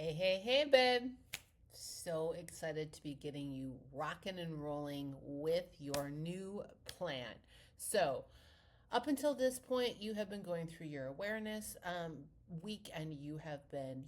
Hey, hey, hey, babe. So excited to be getting you rocking and rolling with your new plan. So, up until this point, you have been going through your awareness week and you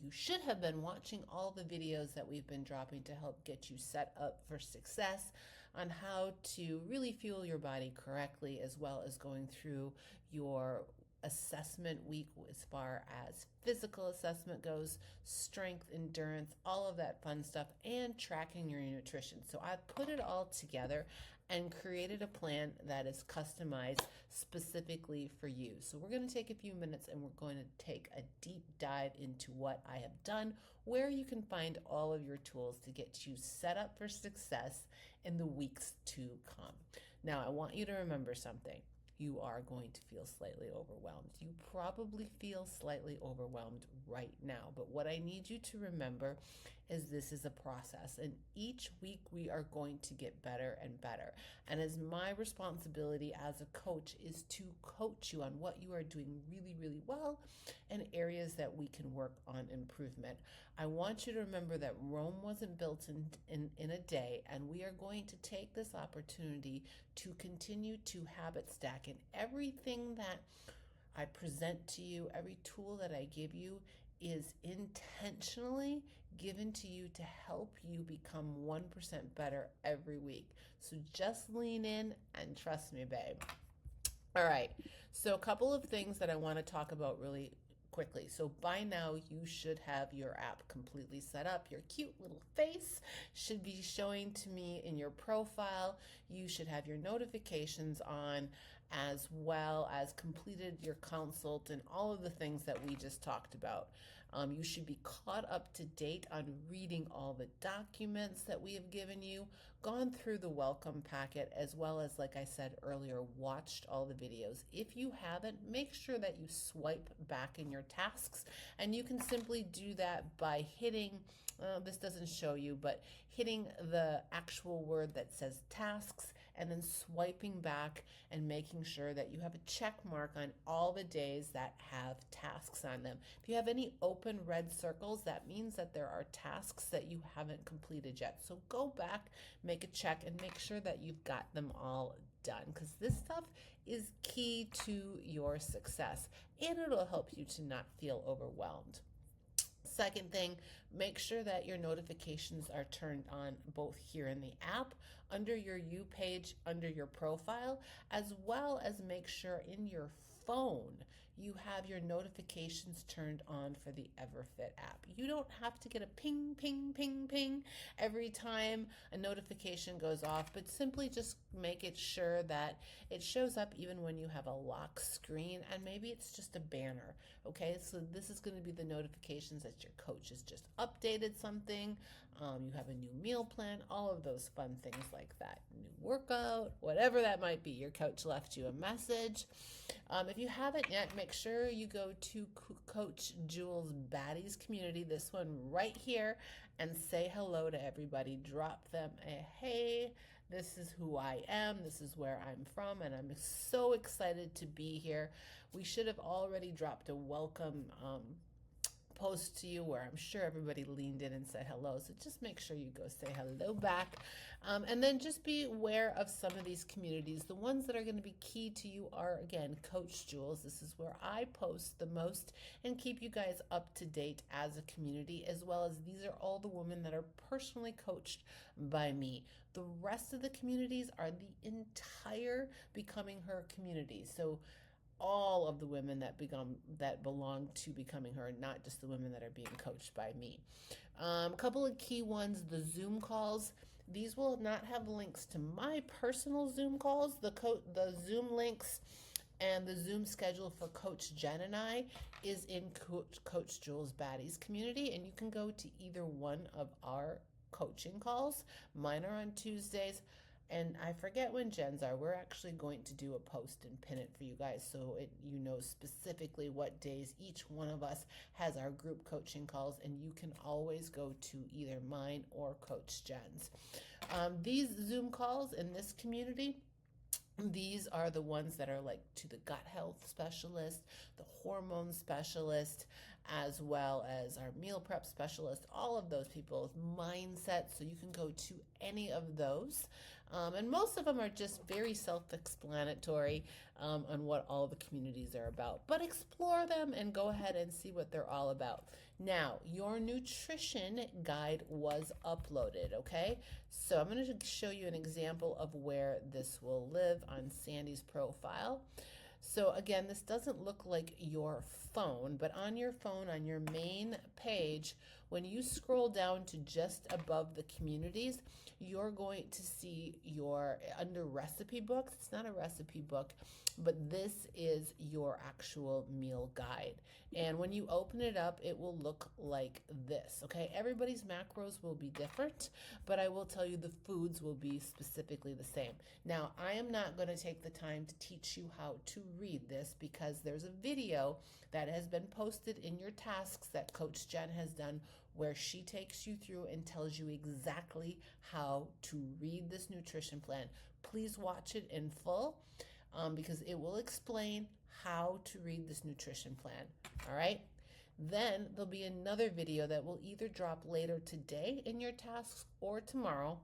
should have been watching all the videos that we've been dropping to help get you set up for success on how to really fuel your body correctly, as well as going through your assessment week as far as physical assessment goes, strength, endurance, all of that fun stuff, and tracking your nutrition. So I put it all together and created a plan that is customized specifically for you. So we're going to take a few minutes and we're going to take a deep dive into what I have done, where you can find all of your tools to get you set up for success in the weeks to come. Now, I want you to remember something. You are going to feel slightly overwhelmed. You probably feel slightly overwhelmed right now. But what I need you to remember is this is a process. And each week we are going to get better and better. And as my responsibility as a coach is to coach you on what you are doing really, really well and areas that we can work on improvement. I want you to remember that Rome wasn't built in a day, and we are going to take this opportunity to continue to habit stack. And everything that I present to you, every tool that I give you, is intentionally given to you to help you become 1% better every week. So just lean in and trust me, babe. All right. So, a couple of things that I want to talk about really quickly. So, by now, you should have your app completely set up. Your cute little face should be showing to me in your profile. You should have your notifications on, as well as completed your consult and all of the things that we just talked about. You should be caught up to date on reading all the documents that we have given you, gone through the welcome packet, as well as, like I said earlier, watched all the videos. If you haven't, make sure that you swipe back in your tasks, and you can simply do that by hitting, this doesn't show you, but hitting the actual word that says tasks and then swiping back and making sure that you have a check mark on all the days that have tasks on them. If you have any open red circles, that means that there are tasks that you haven't completed yet. So go back, make a check, and make sure that you've got them all done, because this stuff is key to your success and it'll help you to not feel overwhelmed. Second thing, make sure that your notifications are turned on both here in the app, under your You page, under your profile, as well as make sure in your phone you have your notifications turned on for the EverFit app. You don't have to get a ping, ping, ping, ping every time a notification goes off, but simply just make it sure that it shows up even when you have a lock screen, and maybe it's just a banner. Okay, so this is going to be the notifications that your coach has just updated something, you have a new meal plan, all of those fun things like that. New workout, whatever that might be. Your coach left you a message. If you haven't yet, make sure you go to Coach Jules' Baddies community, this one right here, and say hello to everybody. Drop them a hey. This is who I am. This is where I'm from, and I'm so excited to be here. We should have already dropped a welcome post to you where I'm sure everybody leaned in and said hello. So just make sure you go say hello back. And then just be aware of some of these communities. The ones that are going to be key to you are, again, Coach Jules. This is where I post the most and keep you guys up to date as a community, as well as these are all the women that are personally coached by me. The rest of the communities are the entire Becoming Her community. So all of the women that belong to Becoming Her, not just the women that are being coached by me. A couple of key ones: the Zoom calls. These will not have links to my personal Zoom calls. The Zoom links and the Zoom schedule for Coach Jen and I is in Coach Jules' Baddies community, and you can go to either one of our coaching calls. Mine are on Tuesdays, and I forget when Jen's are. We're actually going to do a post and pin it for you guys so you know specifically what days each one of us has our group coaching calls, and you can always go to either mine or Coach Jen's. These Zoom calls in this community, these are the ones that are like to the gut health specialist, the hormone specialist, as well as our meal prep specialist, all of those people's mindset. So you can go to any of those. And most of them are just very self-explanatory on what all the communities are about. But explore them and go ahead and see what they're all about. Now, your nutrition guide was uploaded, okay? So I'm going to show you an example of where this will live on Sandy's profile. So again, this doesn't look like your phone, but on your phone, on your main page, when you scroll down to just above the communities, you're going to see your, under recipe books, it's not a recipe book, but this is your actual meal guide. And when you open it up, it will look like this, okay? Everybody's macros will be different, but I will tell you the foods will be specifically the same. Now, I am not going to take the time to teach you how to read this because there's a video that has been posted in your tasks that Coach Jen has done where she takes you through and tells you exactly how to read this nutrition plan. Please watch it in full because it will explain how to read this nutrition plan. All right. Then there'll be another video that will either drop later today in your tasks or tomorrow.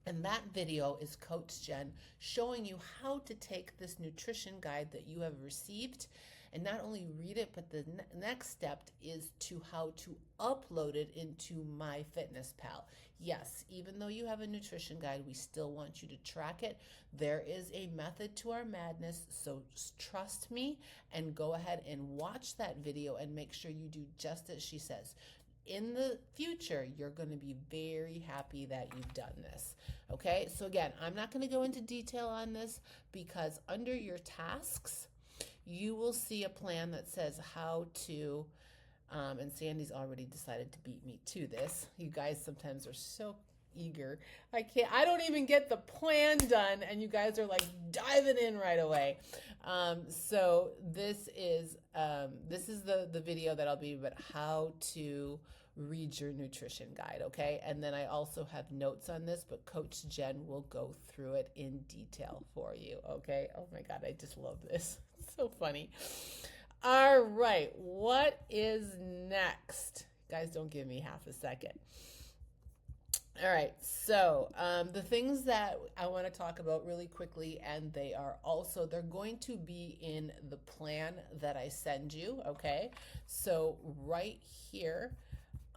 And that video is Coach Jen showing you how to take this nutrition guide that you have received and not only read it, but the next step is to how to upload it into MyFitnessPal. Yes, even though you have a nutrition guide, we still want you to track it. There is a method to our madness, so trust me and go ahead and watch that video and make sure you do just as she says. In the future, you're going to be very happy that you've done this. Okay, so again, I'm not going to go into detail on this because under your tasks, you will see a plan that says how to, and Sandy's already decided to beat me to this. You guys sometimes are so eager. I don't even get the plan done and you guys are like diving in right away. So this is the video that I'll be about how to read your nutrition guide, okay? And then I also have notes on this, but Coach Jen will go through it in detail for you, okay? Oh my God, I just love this. It's so funny. All right, what is next? Guys, don't give me half a second. All right, so the things that I want to talk about really quickly, and they're going to be in the plan that I send you, okay? So right here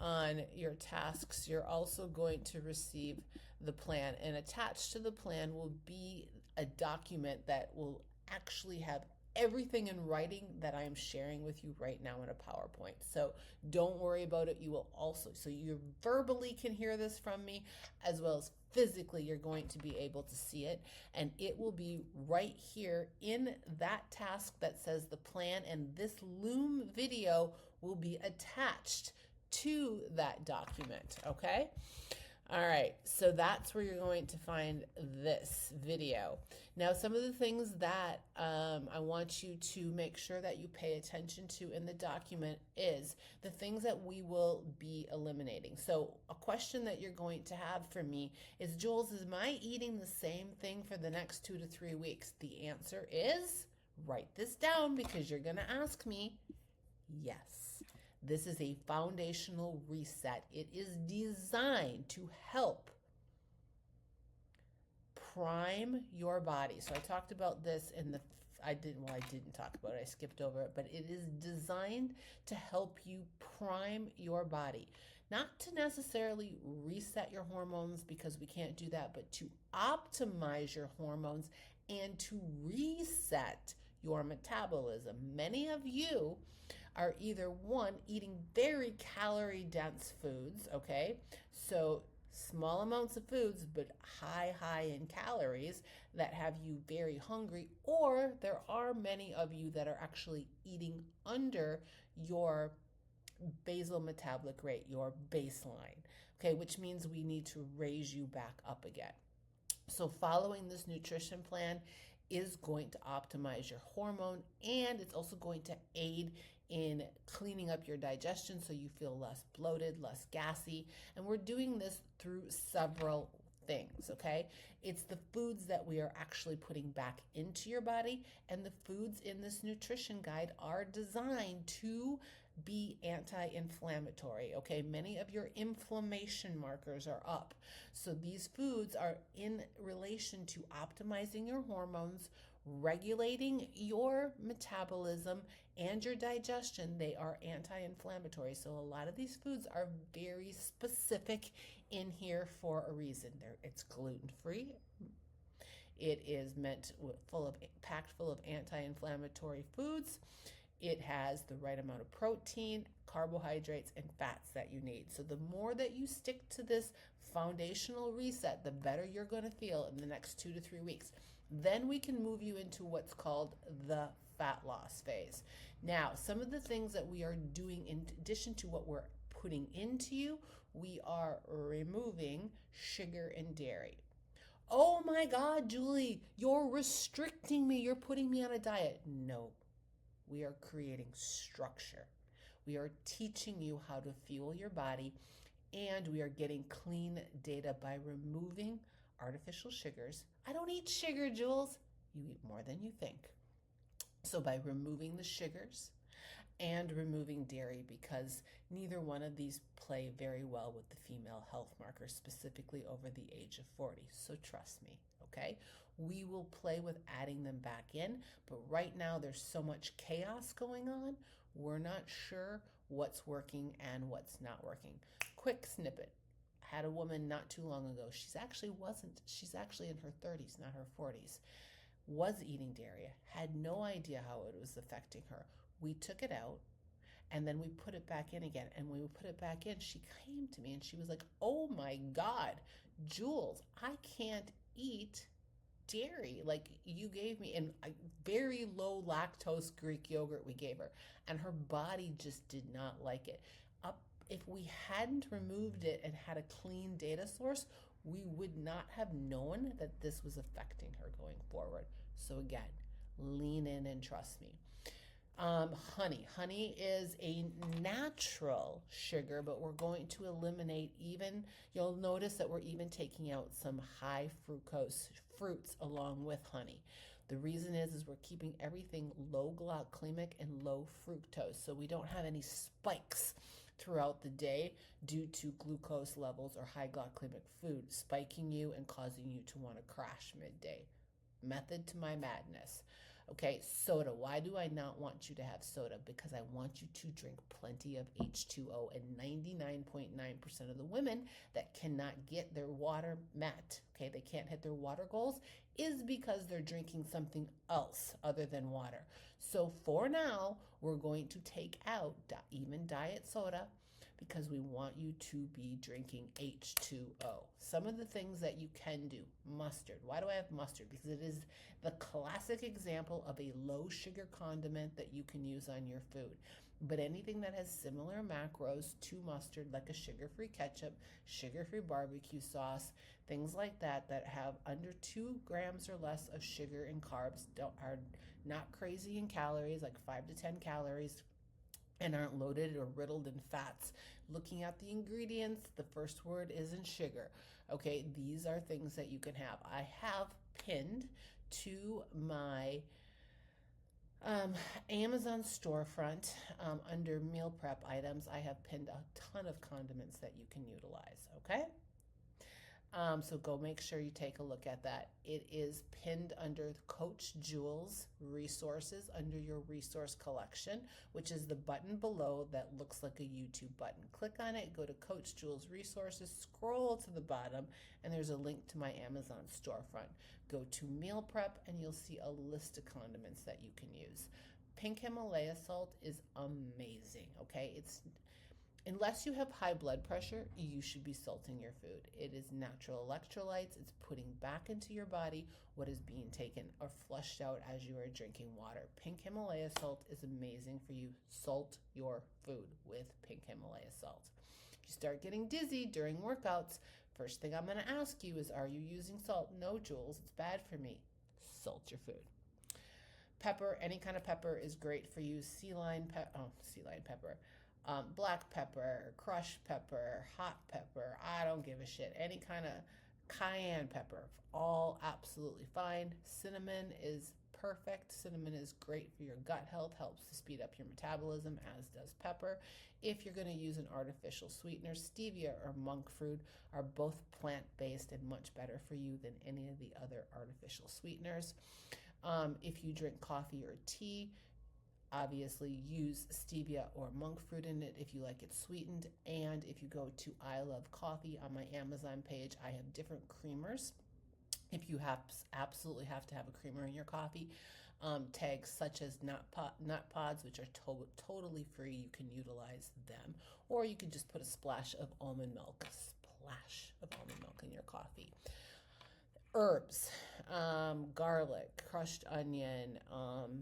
on your tasks, you're also going to receive the plan, and attached to the plan will be a document that will actually have everything in writing that I am sharing with you right now in a PowerPoint. So don't worry about it. You will also, so you verbally can hear this from me as well as physically you're going to be able to see it. And it will be right here in that task that says the plan, and this Loom video will be attached to that document, okay? All right, so that's where you're going to find this video. Now, some of the things that I want you to make sure that you pay attention to in the document is the things that we will be eliminating. So a question that you're going to have for me is, Jules, am I eating the same thing for the next 2 to 3 weeks? The answer is, write this down because you're gonna ask me, yes. This is a foundational reset. It is designed to help prime your body. So I talked about this in the, I didn't talk about it, I skipped over it, but it is designed to help you prime your body. Not to necessarily reset your hormones because we can't do that, but to optimize your hormones and to reset your metabolism. Many of you are either one, eating very calorie dense foods, okay? So small amounts of foods, but high in calories that have you very hungry, or there are many of you that are actually eating under your basal metabolic rate, your baseline, okay? Which means we need to raise you back up again. So following this nutrition plan is going to optimize your hormone, and it's also going to aid in cleaning up your digestion so you feel less bloated, less gassy. And we're doing this through several things, okay? It's the foods that we are actually putting back into your body, and the foods in this nutrition guide are designed to be anti-inflammatory. Okay, many of your inflammation markers are up. So these foods are in relation to optimizing your hormones, regulating your metabolism and your digestion. They are anti-inflammatory. So a lot of these foods are very specific in here for a reason. It's gluten-free. It is packed full of anti-inflammatory foods. It has the right amount of protein, carbohydrates, and fats that you need. So the more that you stick to this foundational reset, the better you're going to feel in the next 2 to 3 weeks. Then we can move you into what's called the fat loss phase. Now, some of the things that we are doing in addition to what we're putting into you, we are removing sugar and dairy. Oh my God, Julie, you're restricting me. You're putting me on a diet. No, we are creating structure. We are teaching you how to fuel your body, and we are getting clean data by removing artificial sugars. I don't eat sugar, Jules. You eat more than you think. So by removing the sugars and removing dairy, because neither one of these play very well with the female health markers, specifically over the age of 40. So trust me, okay? We will play with adding them back in, but right now there's so much chaos going on, we're not sure what's working and what's not working. Quick snippet. I had a woman not too long ago. She's actually in her 30s, not her 40s. Was eating dairy, had no idea how it was affecting her. We took it out and then we put it back in again. And when we put it back in, she came to me and she was like, oh my God, Jules, I can't eat dairy like you gave me. And very low lactose Greek yogurt we gave her. And her body just did not like it. If we hadn't removed it and had a clean data source, we would not have known that this was affecting her going forward. So again, lean in and trust me. Honey. Honey is a natural sugar, but we're going to eliminate you'll notice that we're even taking out some high fructose fruits along with honey. The reason is we're keeping everything low glycemic and low fructose, so we don't have any spikes throughout the day due to glucose levels or high glycemic food spiking you and causing you to want to crash midday. Method to my madness. Okay, soda. Why do I not want you to have soda? Because I want you to drink plenty of H2O, and 99.9% of the women that cannot get their water met, okay, they can't hit their water goals, is because they're drinking something else other than water. So for now, we're going to take out even diet soda because we want you to be drinking H2O. Some of the things that you can do. Mustard. Why do I have mustard? Because it is the classic example of a low sugar condiment that you can use on your food. But anything that has similar macros to mustard, like a sugar-free ketchup, sugar-free barbecue sauce, things like that have under 2 grams or less of sugar and carbs, are not crazy in calories, like 5 to 10 calories, and aren't loaded or riddled in fats. Looking at the ingredients, the first word isn't sugar. Okay, these are things that you can have. I have pinned to my Amazon storefront under meal prep items. I have pinned a ton of condiments that you can utilize, okay? So go make sure you take a look at that. It is pinned under Coach Jules resources under your resource collection, which is the button below that looks like a YouTube button. Click on it, go to Coach Jules resources, scroll to the bottom, and there's a link to my Amazon storefront. Go to meal prep and you'll see a list of condiments that you can use. Pink Himalaya salt is amazing, okay? Unless you have high blood pressure, you should be salting your food. It is natural electrolytes. It's putting back into your body what is being taken or flushed out as you are drinking water. Pink Himalaya salt is amazing for you. Salt your food with pink Himalaya salt. If you start getting dizzy during workouts, first thing I'm going to ask you is, are you using salt? No, Jules, it's bad for me. Salt your food. Pepper, any kind of pepper is great for you. Sea lion pepper. Black pepper, crushed pepper, hot pepper, I don't give a shit. Any kind of cayenne pepper, all absolutely fine. Cinnamon is perfect. Cinnamon is great for your gut health, helps to speed up your metabolism, as does pepper. If you're going to use an artificial sweetener, stevia or monk fruit are both plant-based and much better for you than any of the other artificial sweeteners. If you drink coffee or tea, obviously use stevia or monk fruit in it if you like it sweetened. And if you go to I Love Coffee on my Amazon page, I have different creamers. If you absolutely have to have a creamer in your coffee, tags such as nut pods, which are totally free, you can utilize them. Or you can just put a splash of almond milk in your coffee. Herbs, garlic, crushed onion,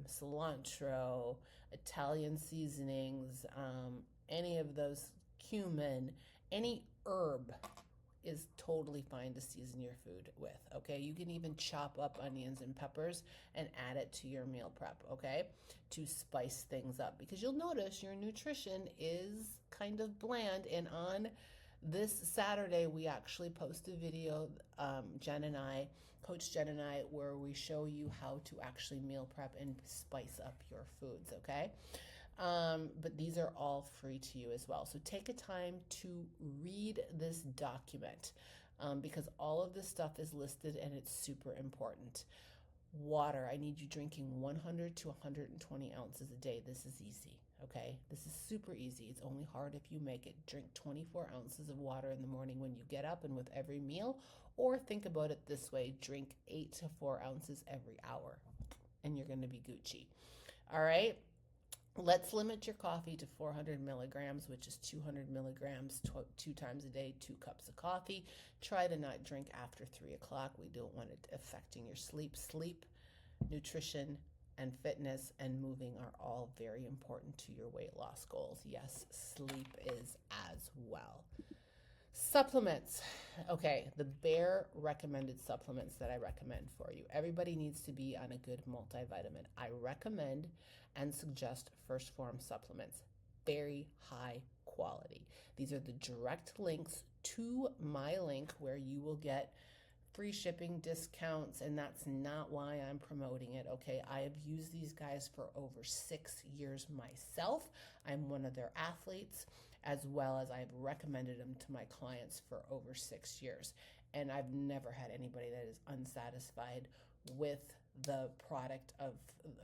cilantro, Italian seasonings, any of those, cumin, any herb is totally fine to season your food with, okay? You can even chop up onions and peppers and add it to your meal prep, okay? To spice things up, because you'll notice your nutrition is kind of bland. And on this Saturday, we actually post a video, Coach Jen and I, where we show you how to actually meal prep and spice up your foods, okay? But these are all free to you as well. So take a time to read this document, because all of this stuff is listed and it's super important. Water, I need you drinking 100 to 120 ounces a day. This is easy, okay? This is super easy. It's only hard if you make it. Drink 24 ounces of water in the morning when you get up and with every meal, or think about it this way, drink 8 to 4 ounces every hour, and you're going to be Gucci. All right? Let's limit your coffee to 400 milligrams, which is 200 milligrams 2 times a day, 2 cups of coffee. Try to not drink after 3 o'clock. We don't want it affecting your sleep. Sleep, nutrition, and fitness and moving are all very important to your weight loss goals. Yes, sleep is as well. Supplements. Okay, the bare recommended supplements that I recommend for you. Everybody needs to be on a good multivitamin. I recommend and suggest First Form supplements. Very high quality. These are the direct links to my link where you will get free shipping discounts, and that's not why I'm promoting it, okay? I have used these guys for over 6 years myself. I'm one of their athletes, as well as I've recommended them to my clients for over 6 years. And I've never had anybody that is unsatisfied with the product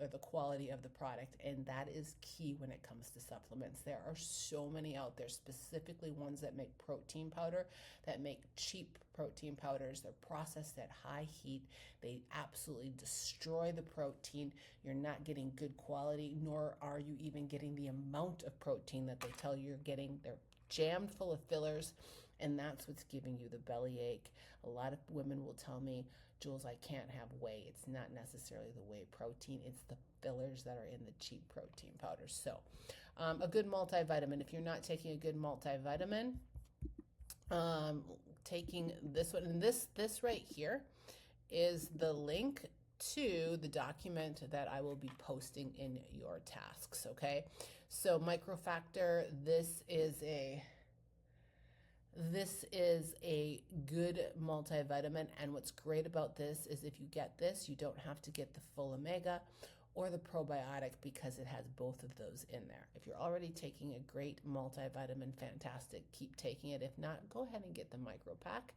or the quality of the product. And that is key when it comes to supplements. There are so many out there, specifically ones that make protein powder, that make cheap protein powders. They're processed at high heat. They absolutely destroy the protein. You're not getting good quality, nor are you even getting the amount of protein that they tell you you're getting. They're jammed full of fillers, and that's what's giving you the bellyache. A lot of women will tell me, Jules, I can't have whey. It's not necessarily the whey protein. It's the fillers that are in the cheap protein powders. So a good multivitamin. If you're not taking a good multivitamin, taking this one, and this right here is the link to the document that I will be posting in your tasks, okay? So Microfactor, this is a good multivitamin, and what's great about this is if you get this, you don't have to get the full omega or the probiotic, because it has both of those in there. If you're already taking a great multivitamin, fantastic, keep taking it. If not, go ahead and get the micro pack.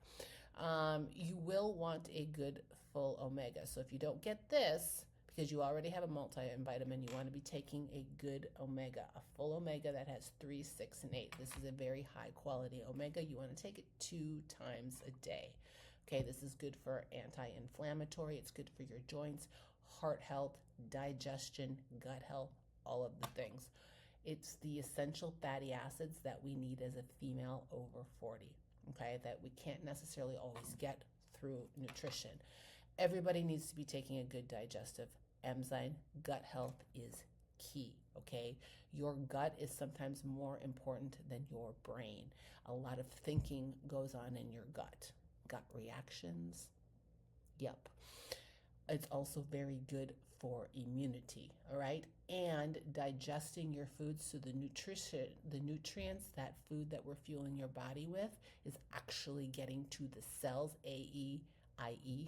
You will want a good full omega. So if you don't get this, because you already have a multivitamin, you want to be taking a good omega, a full omega that has 3, 6, and 8. This is a very high quality omega. You want to take it 2 times a day. Okay, this is good for anti-inflammatory. It's good for your joints, heart health, digestion, gut health, all of the things. It's the essential fatty acids that we need as a female over 40, okay, that we can't necessarily always get through nutrition. Everybody needs to be taking a good digestive enzyme. Gut health is key, okay? Your gut is sometimes more important than your brain. A lot of thinking goes on in your gut. Gut reactions, yep. It's also very good for immunity, all right? And digesting your food, so the nutrients, that food that we're fueling your body with, is actually getting to the cells, i.e.,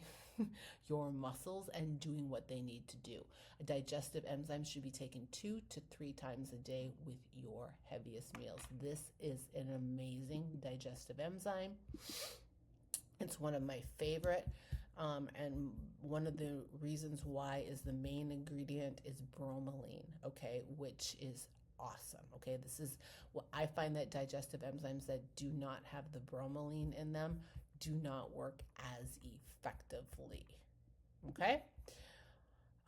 your muscles, and doing what they need to do. A digestive enzyme should be taken 2 to 3 times a day with your heaviest meals. This is an amazing digestive enzyme. It's one of my favorite. And one of the reasons why is the main ingredient is bromelain, okay, which is awesome. Okay, this is what I find, that digestive enzymes that do not have the bromelain in them do not work as effectively. Okay.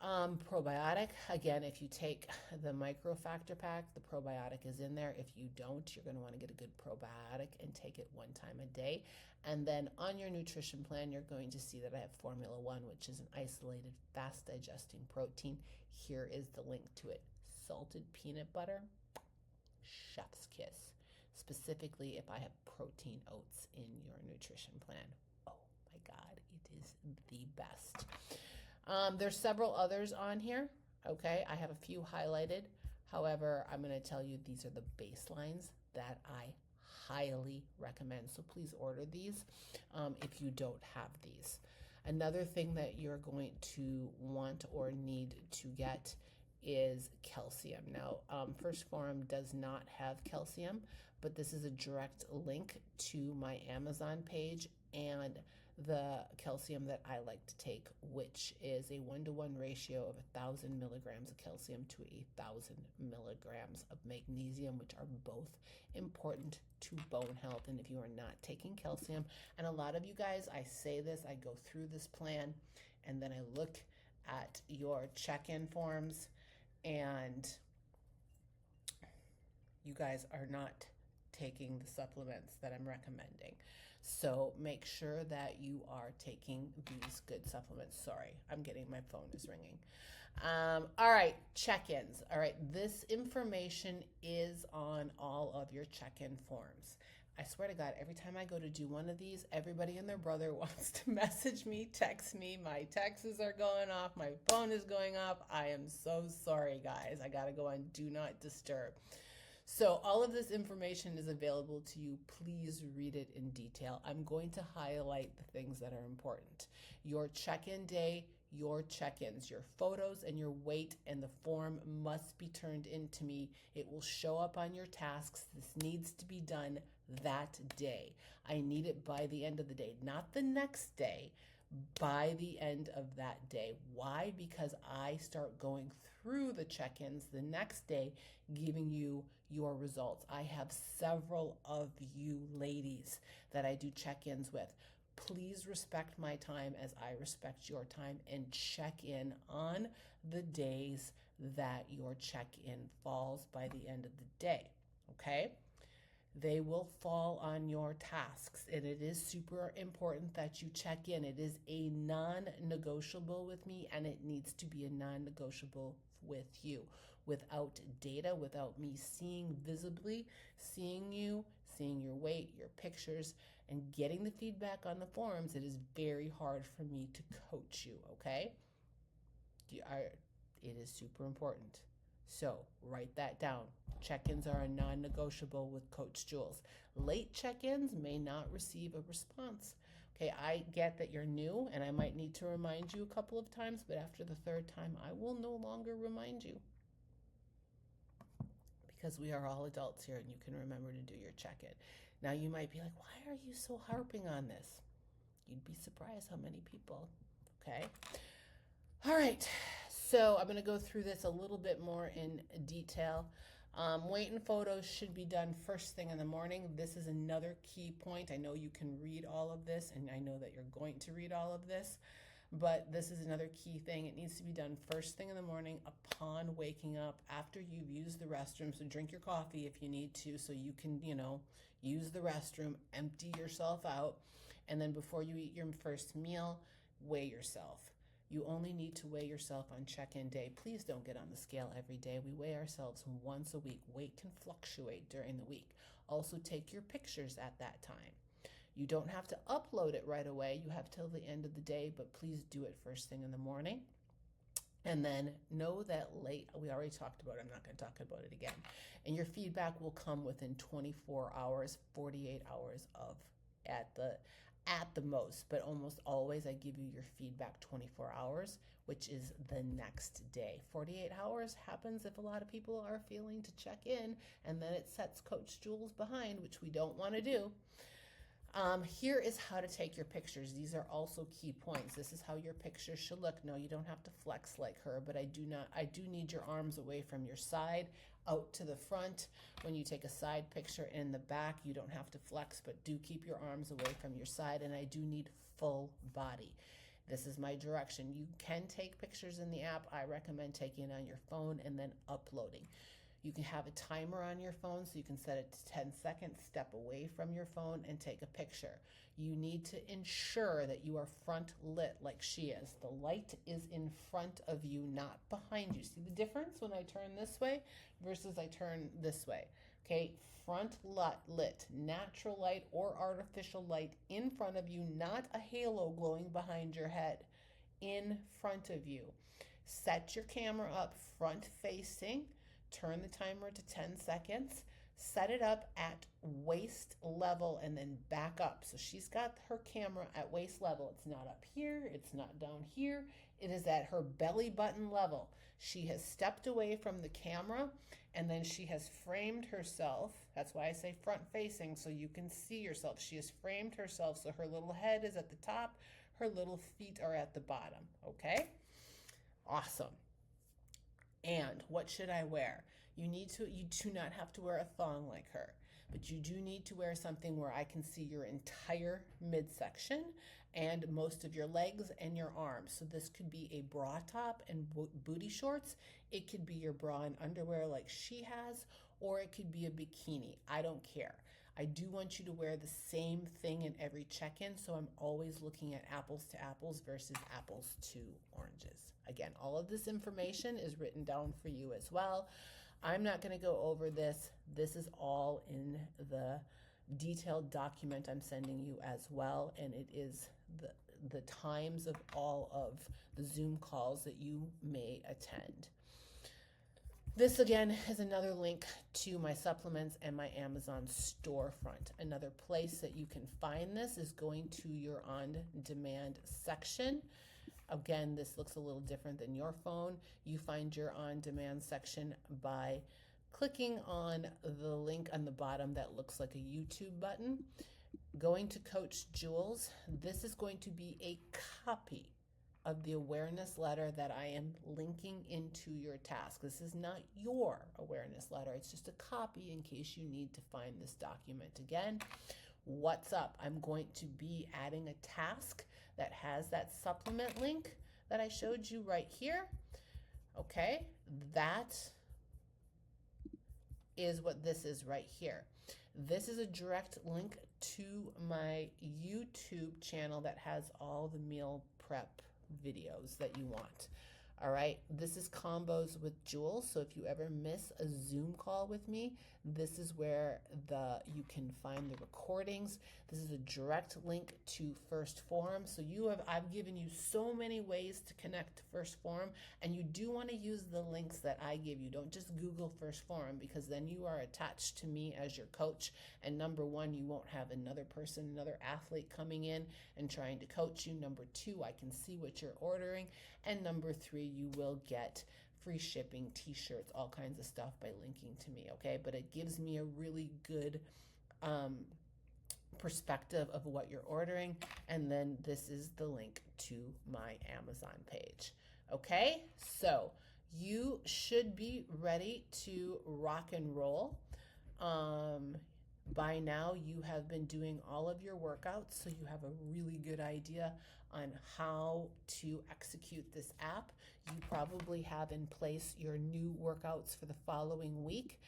Probiotic, again, if you take the microfactor pack, the probiotic is in there. If you don't, you're going to want to get a good probiotic and take it 1 time a day. And then on your nutrition plan, you're going to see that I have Formula One, which is an isolated, fast digesting protein. Here is the link to it. Salted peanut butter, chef's kiss. Specifically, if I have protein oats in your nutrition plan. Oh my God, it is the best. There's several others on here. Okay, I have a few highlighted. However, I'm going to tell you these are the baselines that I highly recommend. So please order these if you don't have these. Another thing that you're going to want or need to get is calcium. Now, First Forum does not have calcium, but this is a direct link to my Amazon page and the calcium that I like to take, which is a 1-to-1 ratio of 1,000 milligrams of calcium to 1,000 milligrams of magnesium, which are both important to bone health. And if you are not taking calcium, and a lot of you guys, I say this, I go through this plan, and then I look at your check-in forms, and you guys are not taking the supplements that I'm recommending. So make sure that you are taking these good supplements. Sorry, I'm getting, my phone is ringing. All right, check-ins. All right, this information is on all of your check-in forms. I swear to God, every time I go to do one of these, everybody and their brother wants to message me, text me. My texts are going off. My phone is going off. I am so sorry, guys. I got to go on Do Not Disturb. So all of this information is available to you. Please read it in detail. I'm going to highlight the things that are important. Your check-in day, your check-ins, your photos and your weight and the form must be turned in to me. It will show up on your tasks. This needs to be done that day. I need it by the end of the day, not the next day, by the end of that day. Why? Because I start going through the check-ins the next day, giving you your results. I have several of you ladies that I do check-ins with. Please respect my time as I respect your time, and check in on the days that your check-in falls by the end of the day, okay? They will fall on your tasks, and it is super important that you check in. It is a non-negotiable with me, and it needs to be a non-negotiable with you. Without data, without me seeing visibly, seeing you, seeing your weight, your pictures, and getting the feedback on the forums, it is very hard for me to coach you, okay? It is super important. So write that down. Check-ins are a non-negotiable with Coach Jules. Late check-ins may not receive a response. Okay, I get that you're new, and I might need to remind you a couple of times, but after the 3rd time, I will no longer remind you. Because we are all adults here, and you can remember to do your check-in. Now, you might be like, why are you so harping on this? You'd be surprised how many people, okay? All right, so I'm going to go through this a little bit more in detail. Weight and photos should be done first thing in the morning. This is another key point. I know you can read all of this, and I know that you're going to read all of this, but this is another key thing. It needs to be done first thing in the morning upon waking up, after you've used the restroom. So drink your coffee if you need to, so you can, use the restroom, empty yourself out, and then before you eat your first meal, weigh yourself. You only need to weigh yourself on check-in day. Please don't get on the scale every day. We weigh ourselves once a week. Weight can fluctuate during the week. Also, take your pictures at that time. You don't have to upload it right away. You have till the end of the day, but please do it first thing in the morning. And then know that we already talked about it. I'm not going to talk about it again. And your feedback will come within 24 hours, 48 hours at the most, but almost always I give you your feedback 24 hours, which is the next day. 48 hours happens if a lot of people are feeling to check in, and then it sets Coach Jules behind, which we don't want to do. Here is how to take your pictures. These are also key points. This is how your pictures should look. No, you don't have to flex like her, but I do need your arms away from your side, out to the front. When you take a side picture in the back, you don't have to flex, but do keep your arms away from your side, and I do need full body. This is my direction. You can take pictures in the app. I recommend taking it on your phone and then uploading. You can have a timer on your phone, so you can set it to 10 seconds, step away from your phone and take a picture. You need to ensure that you are front lit like she is. The light is in front of you, not behind you. See the difference when I turn this way versus I turn this way? Okay, front lit, natural light or artificial light in front of you, not a halo glowing behind your head, in front of you. Set your camera up front facing. Turn the timer to 10 seconds, set it up at waist level, and then back up. So she's got her camera at waist level. It's not up here, it's not down here. It is at her belly button level. She has stepped away from the camera, and then she has framed herself. That's why I say front facing, so you can see yourself. She has framed herself, so her little head is at the top, her little feet are at the bottom, okay? Awesome. And what should I wear? You do not have to wear a thong like her, but you do need to wear something where I can see your entire midsection and most of your legs and your arms. So this could be a bra top and booty shorts. It could be your bra and underwear like she has, or it could be a bikini. I don't care. I do want you to wear the same thing in every check-in, so I'm always looking at apples to apples versus apples to oranges. Again, all of this information is written down for you as well. I'm not going to go over this. This is all in the detailed document I'm sending you as well, and it is the times of all of the Zoom calls that you may attend. This again is another link to my supplements and my Amazon storefront. Another place that you can find this is going to your on-demand section. Again, this looks a little different than your phone. You find your on-demand section by clicking on the link on the bottom that looks like a YouTube button. Going to Coach Jules, this is going to be a copy of the awareness letter that I am linking into your task. This is not your awareness letter. It's just a copy in case you need to find this document again. What's up? I'm going to be adding a task that has that supplement link that I showed you right here. Okay, that is what this is right here. This is a direct link to my YouTube channel that has all the meal prep videos that you want. All right, this is Combos with Jules. So if you ever miss a Zoom call with me, this is where you can find the recordings. This is a direct link to First Forum. So I've given you so many ways to connect to First Forum, and you do want to use the links that I give you. Don't just Google First Forum, because then you are attached to me as your coach. And number one, you won't have another athlete coming in and trying to coach you. Number two, I can see what you're ordering. And number three, you will get free shipping, t-shirts, all kinds of stuff by linking to me, okay? But it gives me a really good perspective of what you're ordering. And then this is the link to my Amazon page, okay? So you should be ready to rock and roll. By now, you have been doing all of your workouts, so you have a really good idea on how to execute this app. You probably have in place your new workouts for the following week,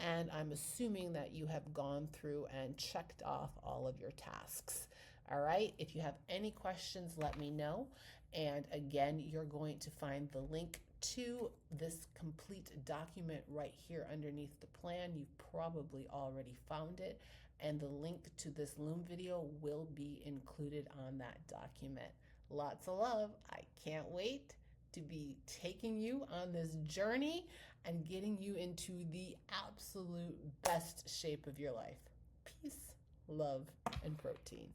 and I'm assuming that you have gone through and checked off all of your tasks. All right, if you have any questions, let me know. And again, you're going to find the link to this complete document right here underneath the plan. You've probably already found it, and the link to this Loom video will be included on that document. Lots of love. I can't wait to be taking you on this journey and getting you into the absolute best shape of your life. Peace, love, and protein.